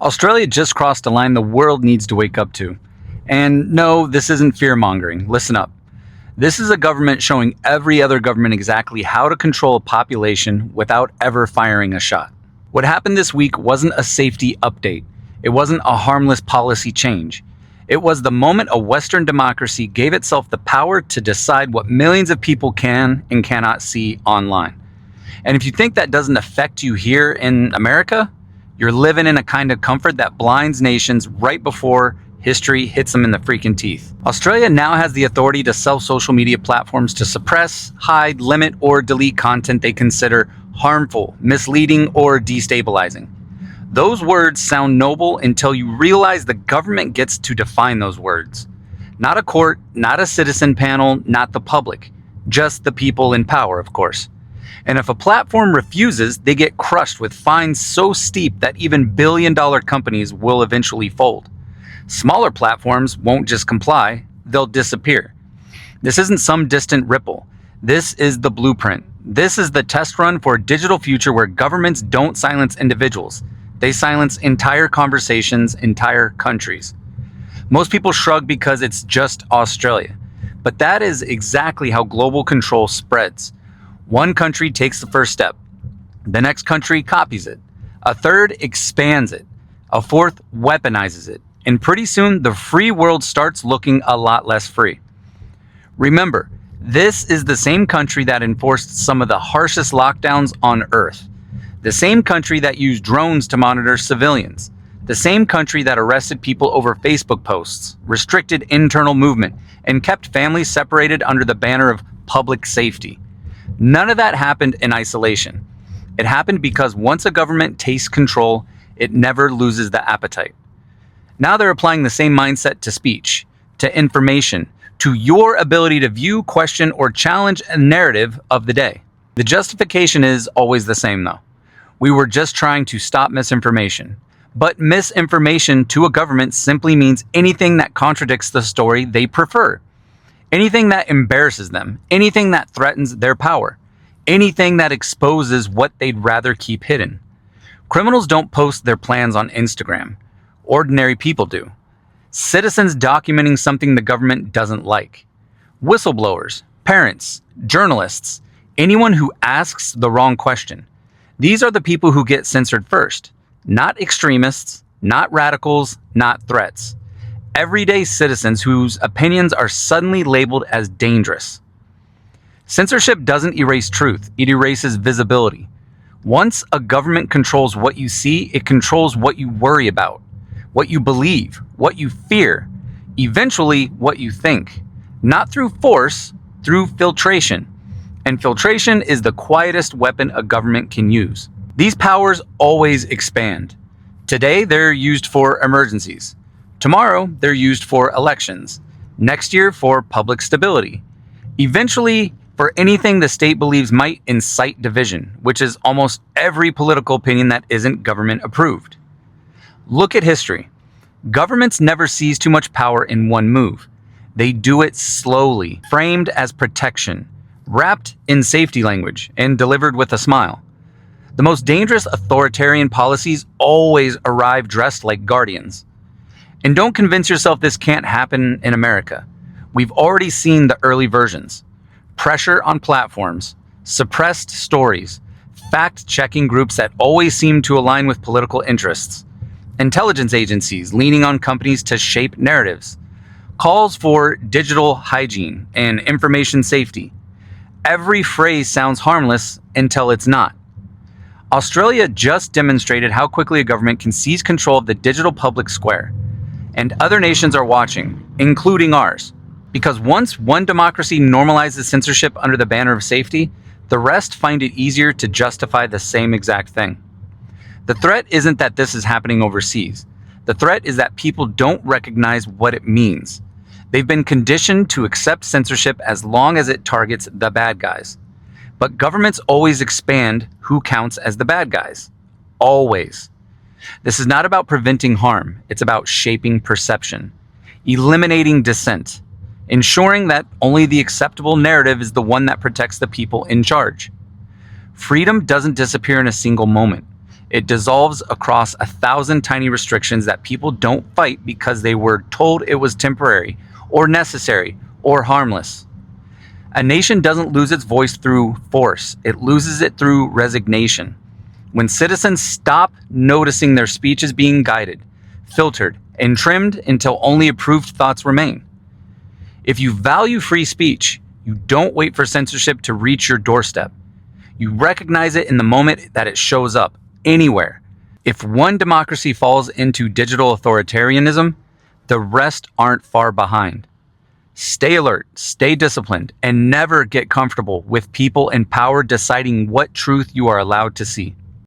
Australia just crossed a line the world needs to wake up to. And no, this isn't fear-mongering. Listen up. This is a government showing every other government exactly how to control a population without ever firing a shot. What happened this week wasn't a safety update. It wasn't a harmless policy change. It was the moment a Western democracy gave itself the power to decide what millions of people can and cannot see online. And if you think that doesn't affect you here in America, you're living in a kind of comfort that blinds nations right before history hits them in the freaking teeth. Australia now has the authority to sell social media platforms to suppress, hide, limit, or delete content they consider harmful, misleading, or destabilizing. Those words sound noble until you realize the government gets to define those words. Not a court, not a citizen panel, not the public. Just the people in power, of course. And if a platform refuses, they get crushed with fines so steep that even billion-dollar companies will eventually fold. Smaller platforms won't just comply, they'll disappear. This isn't some distant ripple. This is the blueprint. This is the test run for a digital future where governments don't silence individuals. They silence entire conversations, entire countries. Most people shrug because it's just Australia. But that is exactly how global control spreads. One country takes the first step. The next country copies it. A third expands it. A fourth weaponizes it. And pretty soon, the free world starts looking a lot less free. Remember, this is the same country that enforced some of the harshest lockdowns on Earth. The same country that used drones to monitor civilians. The same country that arrested people over Facebook posts, restricted internal movement, and kept families separated under the banner of public safety. None of that happened in isolation. It happened because once a government tastes control, it never loses the appetite. Now they're applying the same mindset to speech, to information, to your ability to view, question, or challenge a narrative of the day. The justification is always the same though. We were just trying to stop misinformation. But misinformation to a government simply means anything that contradicts the story they prefer. Anything that embarrasses them, anything that threatens their power, anything that exposes what they'd rather keep hidden. Criminals don't post their plans on Instagram. Ordinary people do. Citizens documenting something the government doesn't like. Whistleblowers, parents, journalists, anyone who asks the wrong question. These are the people who get censored first. Not extremists, not radicals, not threats. Everyday citizens whose opinions are suddenly labeled as dangerous. Censorship doesn't erase truth, it erases visibility. Once a government controls what you see, it controls what you worry about, what you believe, what you fear, eventually what you think. Not through force, through filtration. And filtration is the quietest weapon a government can use. These powers always expand. Today, they're used for emergencies. Tomorrow, they're used for elections. Next year, for public stability. Eventually, for anything the state believes might incite division, which is almost every political opinion that isn't government approved. Look at history. Governments never seize too much power in one move. They do it slowly, framed as protection, wrapped in safety language, and delivered with a smile. The most dangerous authoritarian policies always arrive dressed like guardians. And don't convince yourself this can't happen in America. We've already seen the early versions. Pressure on platforms, suppressed stories, fact-checking groups that always seem to align with political interests, intelligence agencies leaning on companies to shape narratives, calls for digital hygiene and information safety. Every phrase sounds harmless until it's not. Australia just demonstrated how quickly a government can seize control of the digital public square. And other nations are watching, including ours. Because once one democracy normalizes censorship under the banner of safety, the rest find it easier to justify the same exact thing. The threat isn't that this is happening overseas. The threat is that people don't recognize what it means. They've been conditioned to accept censorship as long as it targets the bad guys. But governments always expand who counts as the bad guys. Always. This is not about preventing harm. It's about shaping perception, eliminating dissent, ensuring that only the acceptable narrative is the one that protects the people in charge. Freedom doesn't disappear in a single moment. It dissolves across 1,000 tiny restrictions that people don't fight because they were told it was temporary, or necessary, or harmless. A nation doesn't lose its voice through force, it loses it through resignation. When citizens stop noticing their speech is being guided, filtered, and trimmed until only approved thoughts remain. If you value free speech, you don't wait for censorship to reach your doorstep. You recognize it in the moment that it shows up, anywhere. If one democracy falls into digital authoritarianism, the rest aren't far behind. Stay alert, stay disciplined, and never get comfortable with people in power deciding what truth you are allowed to see.